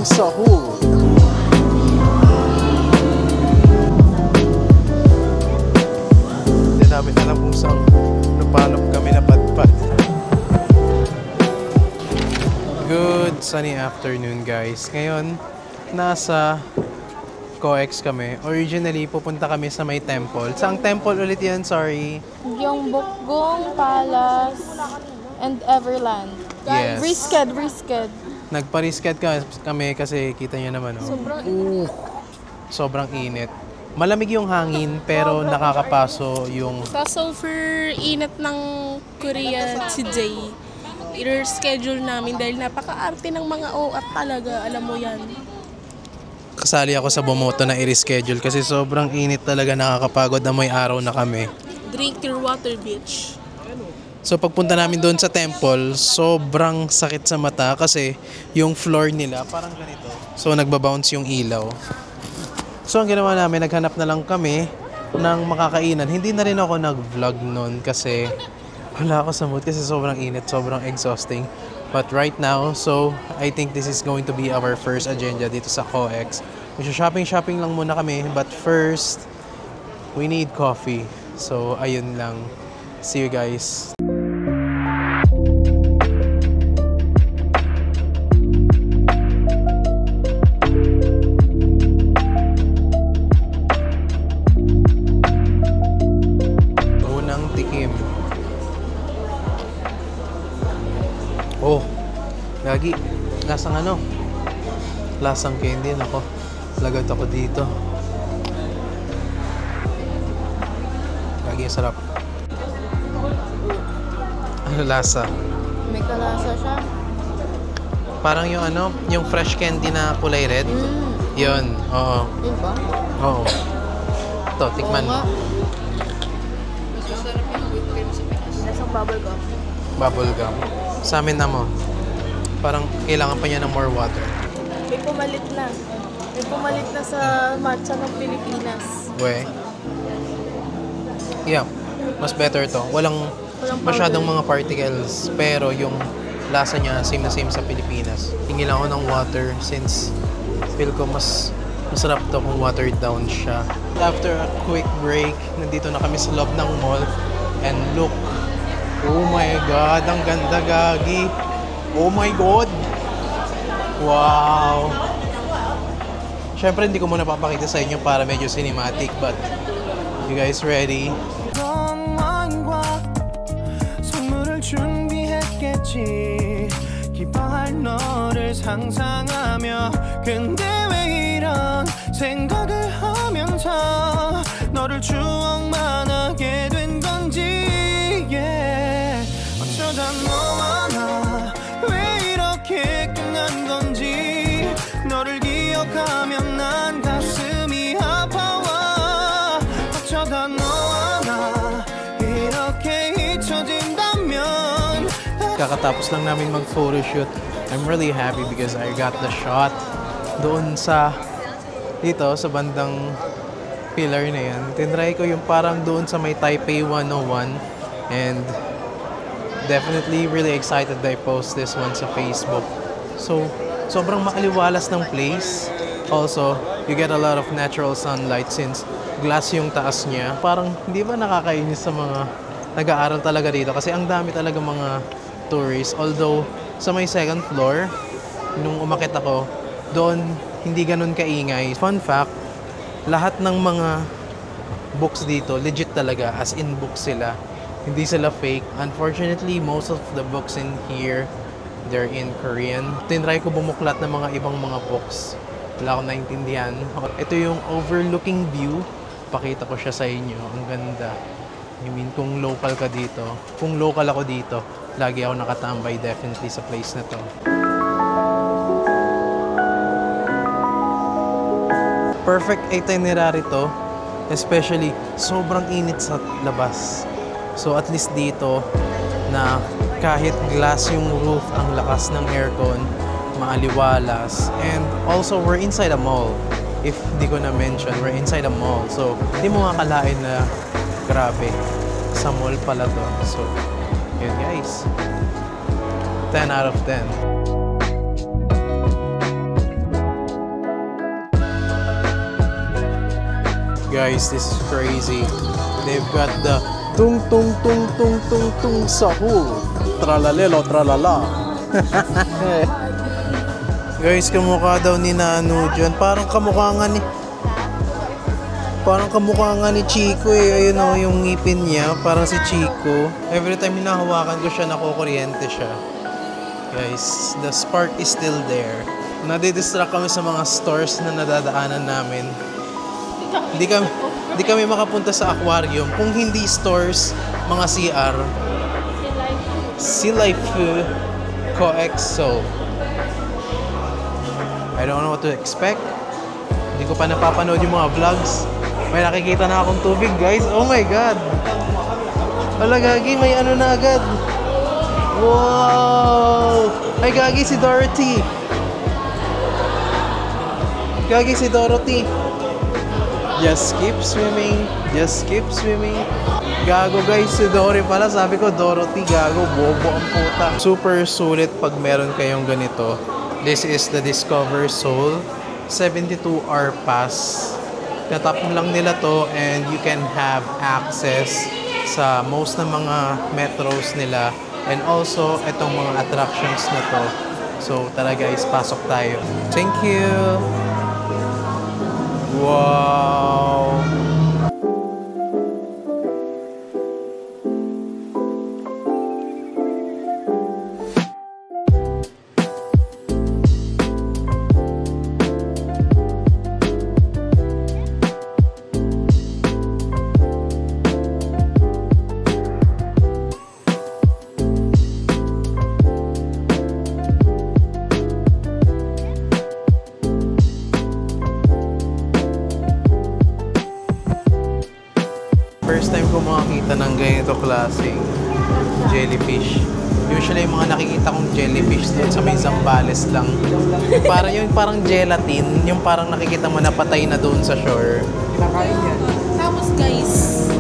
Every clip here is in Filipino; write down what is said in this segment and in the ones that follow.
Bagong sahur. Hindi namin alam kung saan napanap kami na padpad. Good sunny afternoon guys. Ngayon, nasa COEX kami. Originally, pupunta kami sa may temple. Saang temple ulit yan? Sorry. Gyeongbokgung Palace and Everland. Yes. Risked. Nagpa-risked kami kasi kita nyo naman. Oh. Sobrang init. Sobrang init. Malamig yung hangin pero nakakapaso yung... Sa super init ng Korea today, i-schedule namin dahil napaka-arte ng mga OAT talaga, alam mo yan. Kasali ako sa bumoto na i-reschedule kasi sobrang init talaga, nakakapagod na may araw na kami. Drink your water, bitch. So pagpunta namin doon sa temple, sobrang sakit sa mata kasi yung floor nila parang ganito. So nagbabounce yung ilaw. So ang ginawa namin, naghanap na lang kami ng makakainan. Hindi na rin ako nag-vlog noon kasi wala ako sa mood kasi sobrang init, sobrang exhausting. But right now, so I think this is going to be our first agenda dito sa COEX. Shopping lang muna kami, but first, we need coffee. So ayun lang. See you guys. Unang tikim. Oh, lagi. Lasang ano? Lasang candy. Ako. Lagat ako dito. Lagi sarap. Ano lasa? May kalasa siya. Parang yung ano, yung fresh candy na kulay red. Yun, oo. Yun ba? Oo. Ito, tikman mo. Masarap yung whipped cream sa Pinas. Lasang bubblegum. Bubblegum. Sa amin na mo. Parang kailangan pa niya ng more water. May pumalit na. May pumalit na sa matcha ng Pilipinas. We. Yeah. Mas better to. Walang masyadong mga particles. Pero yung lasa niya, same na same sa Pilipinas. Tingin lang ako ng water since feel ko mas masarap to kung watered down siya. After a quick break, nandito na kami sa loob ng mall. And look. Oh my God, ang ganda gagi. Oh my God. Wow. Syempre hindi ko muna papakita sa inyo para medyo cinematic, but you guys ready? 기뻐할 너를 상상하며 근데 왜 이런 생각을 하면서 너를 추억만 하게 된 건지 yeah. 어쩌다 너와 나 왜 이렇게 끝난 건지 너를 기억하면 난 가슴이 아파와 어쩌다 너와 나 이렇게 잊혀진다면 Kakatapos lang namin mag-photoshoot. I'm really happy because I got the shot doon sa dito sa bandang pillar na yan. Tinry ko yung parang doon sa may Taipei 101 and definitely really excited that I post this one sa Facebook. So, sobrang maaliwalas ng place. Also, you get a lot of natural sunlight since glass yung taas niya. Parang hindi ba nakakainis sa mga nag-aaral talaga dito kasi ang dami talaga mga tourists. Although, sa may second floor, nung umakit ako, doon hindi ganun kaingay. Fun fact, lahat ng mga books dito, legit talaga, as in books sila. Hindi sila fake. Unfortunately, most of the books in here, they're in Korean. Tinry ko bumuklat ng mga ibang mga books. Wala akong naintindihan. Ito yung overlooking view. Pakita ko siya sa inyo. Ang ganda. I mean, kung local ka dito, kung local ako dito, lagi ako nakatambay definitely sa place na to. Perfect itinerary to, especially sobrang init sa labas. So at least dito na kahit glass yung roof, ang lakas ng aircon, maaliwalas. And also we're inside a mall. If di ko na mention, we're inside a mall. So hindi mo makakalain na grabe, sa mall pala to. So yun guys, 10 out of 10. Guys, this is crazy. They've got the tung tung tung tung tung tung sahur. Tralalelo tralala. Guys, kamukha daw ni Nano dyan. Parang kamukha nga ni Chico eh. Ayun o, yung ngipin niya. Parang si Chico. Every time hinahawakan ko siya, nakukuryente siya. Guys, the spark is still there. Nadidistract kami sa mga stores na nadadaanan namin. Hindi kami makapunta sa aquarium. Kung hindi stores, mga CR. Sea Life Coexo. I don't know what to expect. Hindi ko pa napapanood yung mga vlogs. May nakikita na akong tubig, guys. Oh my God! Wala, Gagi, may ano na agad. Wow! Ay, Gagi, si Dorothy. Gagi, si Dorothy. Just keep swimming. Just keep swimming. Gago, guys, si Dory pala. Sabi ko, Dorothy, gago. Bobo ang puta. Super sulit pag meron kayong ganito. This is the Discover Soul 72-hour pass. Tatap lang nila to and you can have access sa most ng mga metros nila and also itong mga attractions na to. So tara guys, pasok tayo. Thank you! Wow! First time ko makakita ng ganito klaseng jellyfish. Usually yung mga nakikita kong jellyfish doon sa may Zambales lang. Parang gelatin, yung parang nakikita mo na patay na doon sa shore. Tapos guys,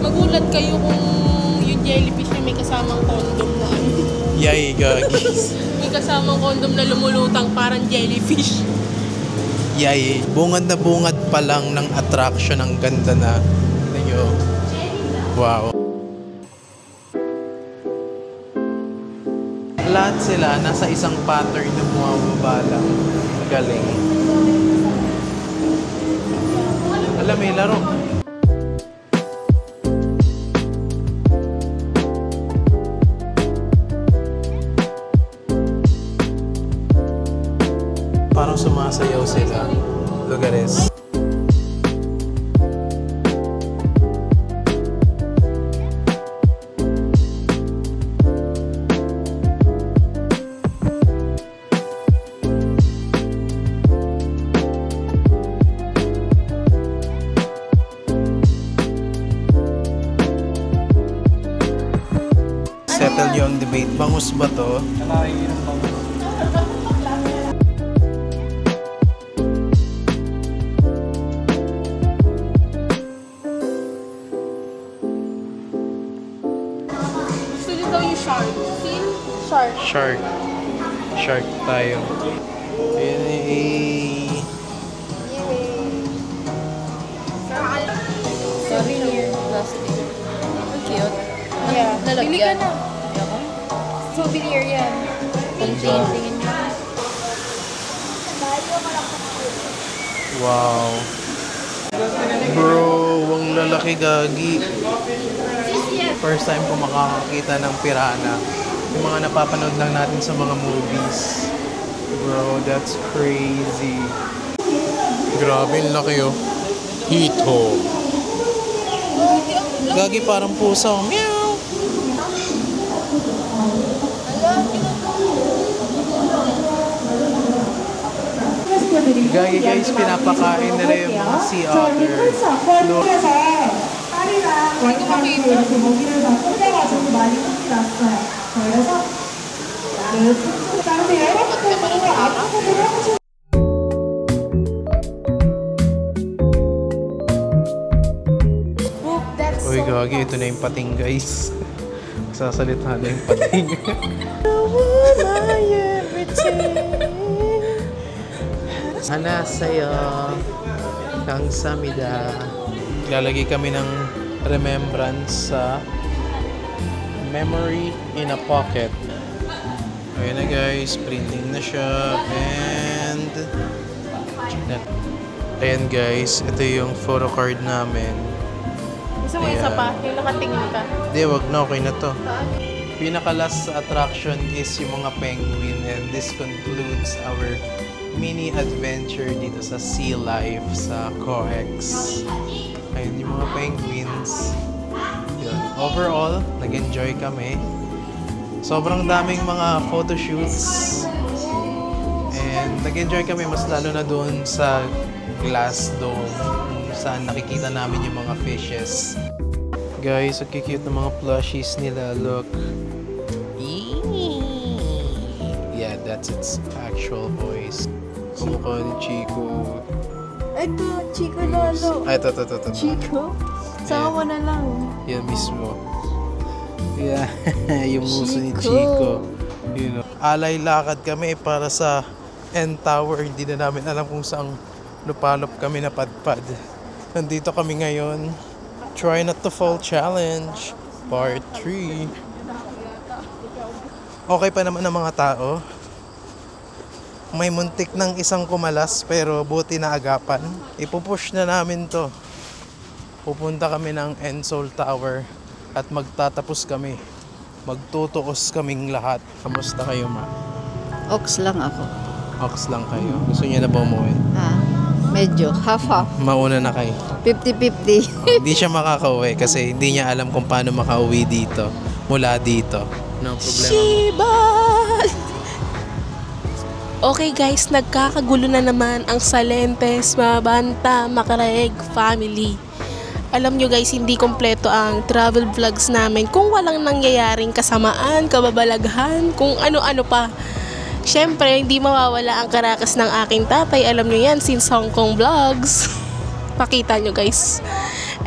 magulat kayo kung yung jellyfish na may kasamang condom na ano. Yay, Gagi. May kasamang condom na lumulutang parang jellyfish. Yay. Bungad na bungad pa lang ng attraction. Ang ganda na. Tignan nyo. Wow. Lahat sila nasa isang pattern na bumababa lang. Galing. Alam, may laro. Parang sumasayaw sila. Look at this. Settle yung debate. Bangus ba to? Gusto nyo daw yung shark. Feel? Shark. Shark tayo. Yay! Souvenir plastic. Ang cute. Yeah. Lalagyan. Pili ka na. Souvenir yan. Ganda. Tingin mo. Wow. Bro, ang lalaki, Gagi. First time ko makakakita ng piranha. Yung mga napapanood lang natin sa mga movies. Bro, that's crazy. Grabe, ang laki oh. Hito. Gagi, parang pusa. Meow! Gagi guys, pinapakain nila yung mga sea otter. Look. Uy, Gagi, ito na yung pating guys. Sasalita na yung pating. Hana sa'yo, kang samida. Lalagay kami ng remembrance sa memory in a pocket. Ayan na guys, printing na siya. And ayan guys, ito yung photo card namin. Gusto mo isa pa? Yung nakatingin ka. Hindi, wag na, okay na to. Pinaka-last attraction is yung mga penguin, and this concludes our mini adventure dito sa Sea Life sa Coex. Ayun yung mga penguins. Yun. Overall, nag-enjoy kami. Sobrang daming mga photoshoots. And nag-enjoy kami mas lalo na doon sa glass dome kung saan nakikita namin yung mga fishes. Guys, ang cute ng mga plushies nila. Look. Yeah, that's its actual voice. Kumukha ni Chico. Ito, Chico Lolo. Ay, ito. Chico? Sama mo na lang. Yan mismo. Yeah, yung muso ni Chico. You know, alay lakad kami para sa End Tower. Hindi na namin alam kung saan lupalop kami napadpad. Nandito kami ngayon. Try not to fall challenge. Part 3. Okay pa naman ang mga tao. May muntik ng isang kumalas pero buti na agapan. Ipupush na namin to. Pupunta kami ng Ensol Tower at magtatapos kami. Magtutuos kaming lahat. Kamusta kayo, ma? Ox lang ako. Ox lang kayo. Gusto niyo na ba umuwi? Medyo half-half. Mauna na kayo. 50-50. Hindi siya makakauwi kasi hindi niya alam kung paano makauwi dito. Mula dito. No problema. Shibal! Okay guys, nagkakagulo na naman ang Salentes, Mabanta, Macaraeg family. Alam nyo guys, hindi kompleto ang travel vlogs namin kung walang nangyayaring kasamaan, kababalaghan, kung ano-ano pa. Siyempre, hindi mawawala ang karakas ng aking tatay. Alam nyo yan, since Hong Kong vlogs. Pakita nyo guys.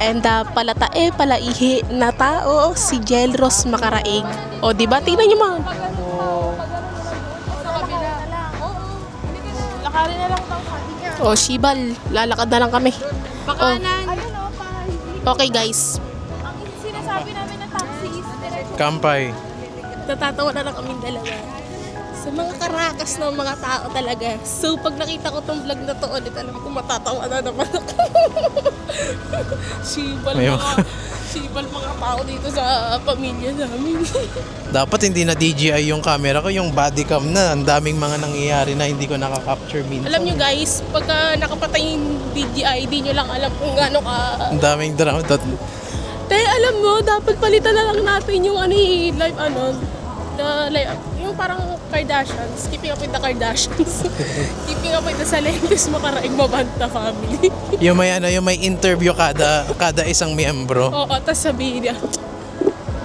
And palatae, palaihi na tao, si Jelros Macaraeg. O diba, tingnan nyo mga. Lakarin na lang daw. O Shibal, lalakad na lang kami. Pakanan. Okay guys, Ang sinasabi namin na taxi is direct. Kampay. natatawa na lang kami dalawa. Sa mga karakas ng mga tao talaga. So pag nakita ko tong vlog na to ulit, alam ko matatawa na naman ako. Sibal mga tao dito sa pamilya namin. Dapat hindi na DJI yung camera ko, yung body cam na. Ang daming mga nangyayari na hindi ko nakaka-capture minsan. Alam nyo guys, pagka nakapatay yung DJI, di nyo lang alam kung gaano ka. Ang daming drama. Alam mo, dapat palitan na lang natin yung yung parang Kardashians, keeping up with the Kardashians. Keeping up with the Salentes, Macaraeg, Mabanta family. yung may interview kada isang miyembro. Oo, tapos sabihin niya,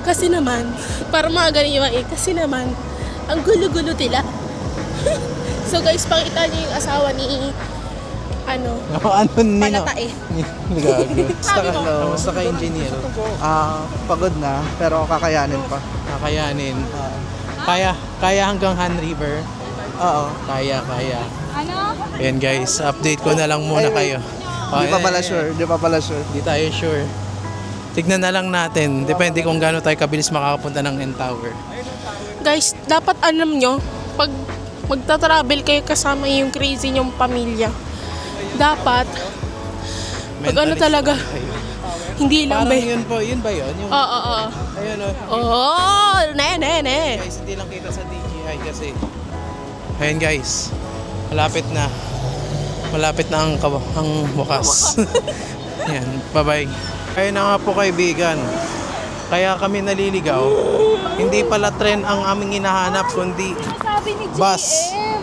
kasi naman, para mga ganun yung kasi naman, ang gulo-gulo nila. So guys, pakita niyo yung asawa ni Palatae. Kamusta ka, engineer? Pagod na, pero kakayanin pa. Kakayanin. Kaya hanggang Han River. Oo. Kaya. Ayan guys, update ko na lang muna kayo. Di pa pala sure. Di tayo sure. Tignan na lang natin. Depende kung gaano tayo kabilis makakapunta ng End Tower. Guys, dapat alam nyo, pag magta-travel kayo kasama yung crazy nyong pamilya, dapat, pag talaga, hindi lang Parang yun po, yun ba yun? Yung, Oo. ayun o. Oh, ne. Guys, hindi lang kita sa DJI kasi. Ayun guys, malapit na ang wakas. Yan, bye-bye. Ayun na nga po kaibigan. Kaya kami naliligaw. Hindi pala tren ang aming hinahanap, kundi Sabi ni bus. GM,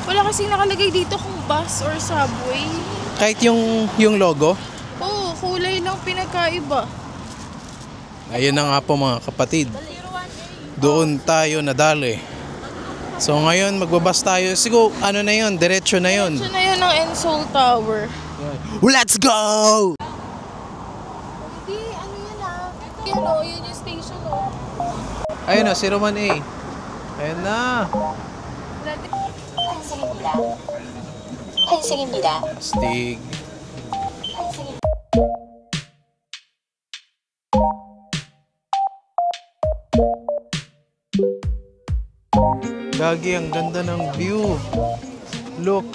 wala kasing nakalagay dito kung bus or subway. Kahit yung logo. Oo, kulay lang pinagkaiba. Ayun na nga po mga kapatid. Doon tayo nadali. So ngayon magbabas tayo. Siguro na yun, diretso na yun. Ito na yun ang Ensol Tower. Let's go! Hindi, yun yung station Ayun na, 01A. Ayun na. 환승입니다. Astig. Gagi, ang ganda ng view. Look.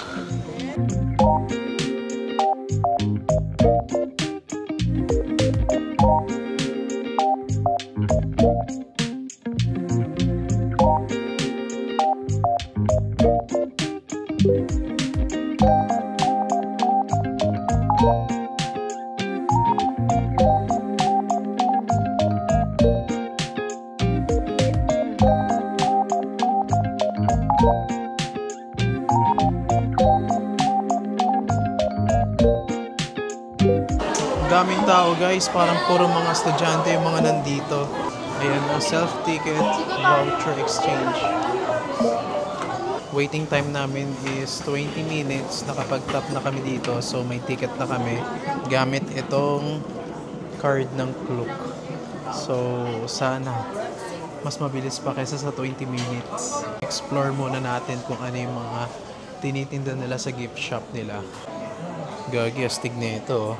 Daming tao guys, parang puro mga estudyante yung mga nandito. Ayan, self-ticket voucher exchange. Waiting time namin is 20 minutes. Nakapag-tap na kami dito, so may ticket na kami gamit itong card ng Klook. So sana mas mabilis pa kaysa sa 20 minutes. Explore muna natin kung ano yung mga tinitinda nila sa gift shop nila. Gagi, astig na ito.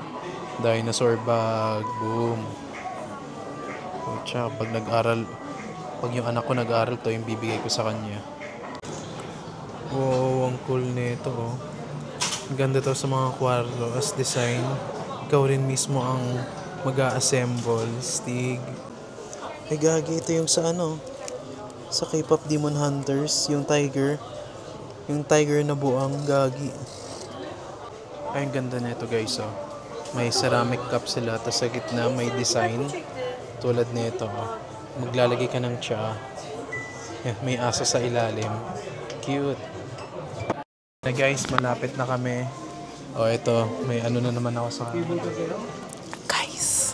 Dinosaur bag, boom. Tsaka pag yung anak ko nag-aral to, yung bibigay ko sa kanya. Wow, ang cool nito. Oh. Ganda to sa mga kwarto as design. Ikaw rin mismo ang mag-a-assemble, Stig. Ay gagi, ito yung sa sa K-pop Demon Hunters, yung tiger. Yung tiger na buang, gagi. Ay, ang ganda nito guys, oh. May ceramic cup sila, tapos sa gitna may design. Tulad nito, maglalagay ka ng tsa. Yeah, may aso sa ilalim. Cute. Na guys, malapit na kami. Oh, ito, may ano na naman ako sa... Guys,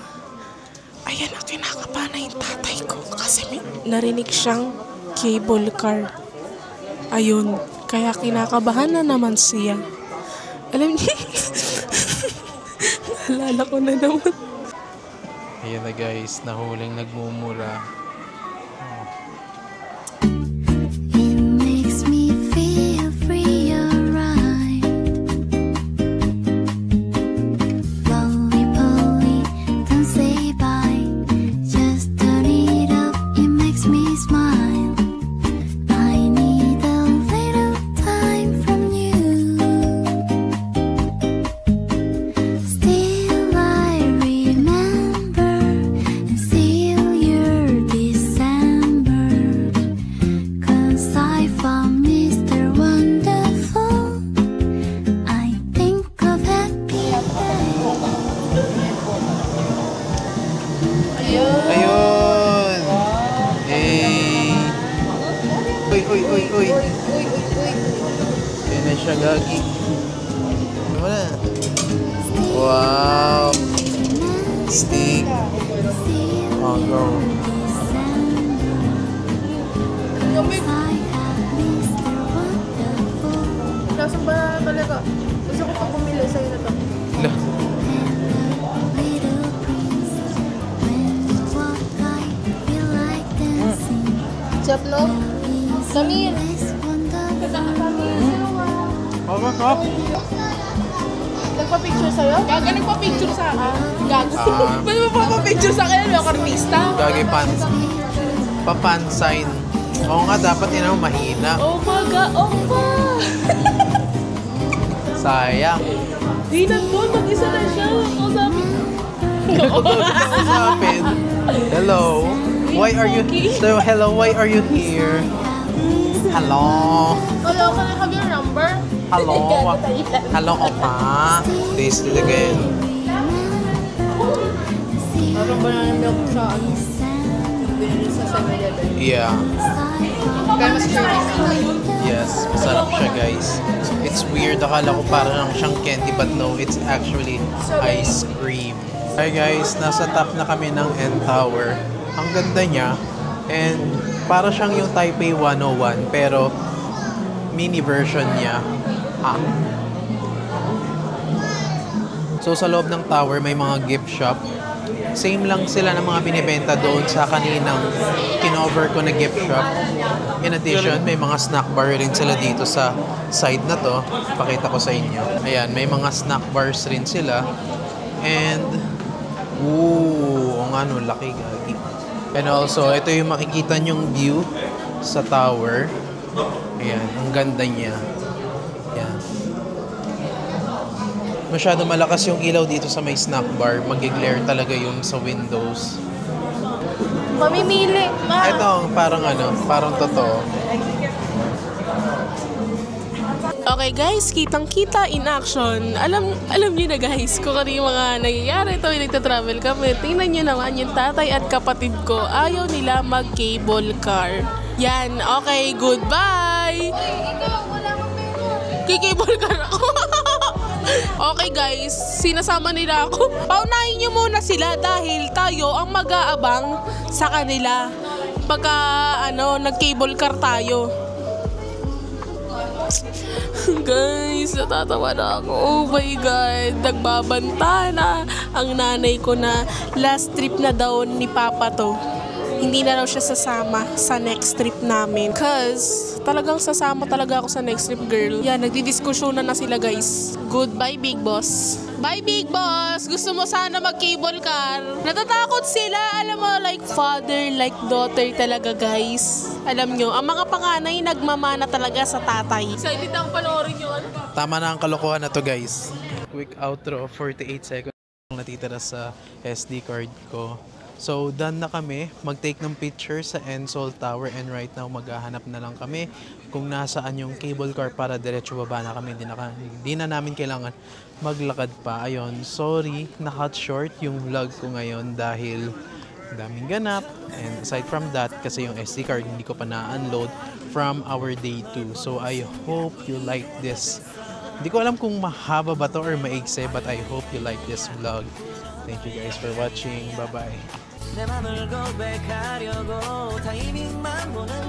ayan na, kinakaba na yung tatay ko kasi may narinig siyang cable car. Ayun, kaya kinakabahan na naman siya. Alam niyo, naalala ko na naman. Ayan na guys, nahuling nagmumura. It makes me feel free, alright. Roly-poly, don't say bye. Just turn it up, it makes me smile. I need a little time from you. Still I remember and still your December. 'Cause I found Mr. Wonderful. I think of happy Ayun! Hey! Uy, uy, uy, uy! Ayan na siya, gagi. Ano na? Wow! Stig! Oh, go! I have Mr. Wonderful. Nasaan ba talaga? Gusto ko pa bumili sa'yo na to. Hala. Little prince, when you walk, I feel like dancing. Chap, no? Samir! This wonderful. Papa, Nagpa-picture sa'yo? Gaga nagpa-picture sa akin. Gago. Ah. Ba't mo pa-picture sa akin? May ako artista. Gagi papansign. Oo nga, dapat yun ang mahina. Oh baga, oh pa. Sayang. Di na po, mag-isa na siya. Kausapin. Kausapin. Hello. Why are you so hello, why are you here? Hello. Hello, can I have your number? Hello. Hello, Opa. Taste it again. Ano ba na yung milk sa ano? Binili sa 7-Eleven. Yeah. Kaya mas creamy. Yes. Masarap siya, guys. It's weird. Akala ko parang siyang candy, but no, it's actually ice cream. Hi guys, nasa top na kami ng N Tower. Ang ganda niya. And para siyang yung Taipei 101, pero mini version niya. So sa loob ng tower may mga gift shop. Same lang sila ng mga binibenta doon sa kaninang kinover ko na gift shop. In addition, may mga snack bar rin sila dito sa side na to. Pakita ko sa inyo. Ayan, may mga snack bars rin sila. And, ang ano, laki gagi. And also, ito yung makikita nyong view sa tower. Ayan, ang ganda niya. Ayan. Masyado malakas yung ilaw dito sa may snack bar. Mag-glare talaga yung sa windows. Mamimili. Ma. Ito, parang totoo. Okay guys, kitang-kita in action. Alam niyo na guys kung ano yung mga nangyayari tuwing nagta-travel kami. Tingnan niyo naman yung tatay at kapatid ko. Ayaw nila mag-cable car. Yan, okay, goodbye! Kikable car ako. Okay guys, sinasama nila ako. Paunahin niyo muna sila dahil tayo ang mag-aabang sa kanila. Pagka nag-cable car tayo. Guys, natatawa na ako. Oh my God. Nagbabanta na ang nanay ko na last trip na daw ni Papa to. Hindi na raw siya sasama sa next trip namin. Cause talagang sasama talaga ako sa next trip, girl. Yan, nagdidiskusyonan na sila, guys. Goodbye, Big Boss. Bye, Big Boss! Gusto mo sana mag-cable car? Natatakot sila. Alam mo, like father, like daughter talaga, guys. Alam nyo, ang mga panganay nagmamana talaga sa tatay. Excited ako panoorin yun. Tama na ang kalokohan na to, guys. Quick outro, 48 seconds lang natitira sa SD card ko. So, done na kami. Mag-take ng picture sa Ensol Tower and right now, maghahanap na lang kami kung nasaan yung cable car para diretso baba na kami. Hindi na namin kailangan maglakad pa. Ayun, sorry, na-cut short yung vlog ko ngayon dahil daming ganap. And aside from that, kasi yung SD card hindi ko pa na-unload from our day 2. So, I hope you like this. Hindi ko alam kung mahaba ba to or maigse, but I hope you like this vlog. Thank you guys for watching. Bye-bye. 내 맘을 고백하려고 타이밍만 보는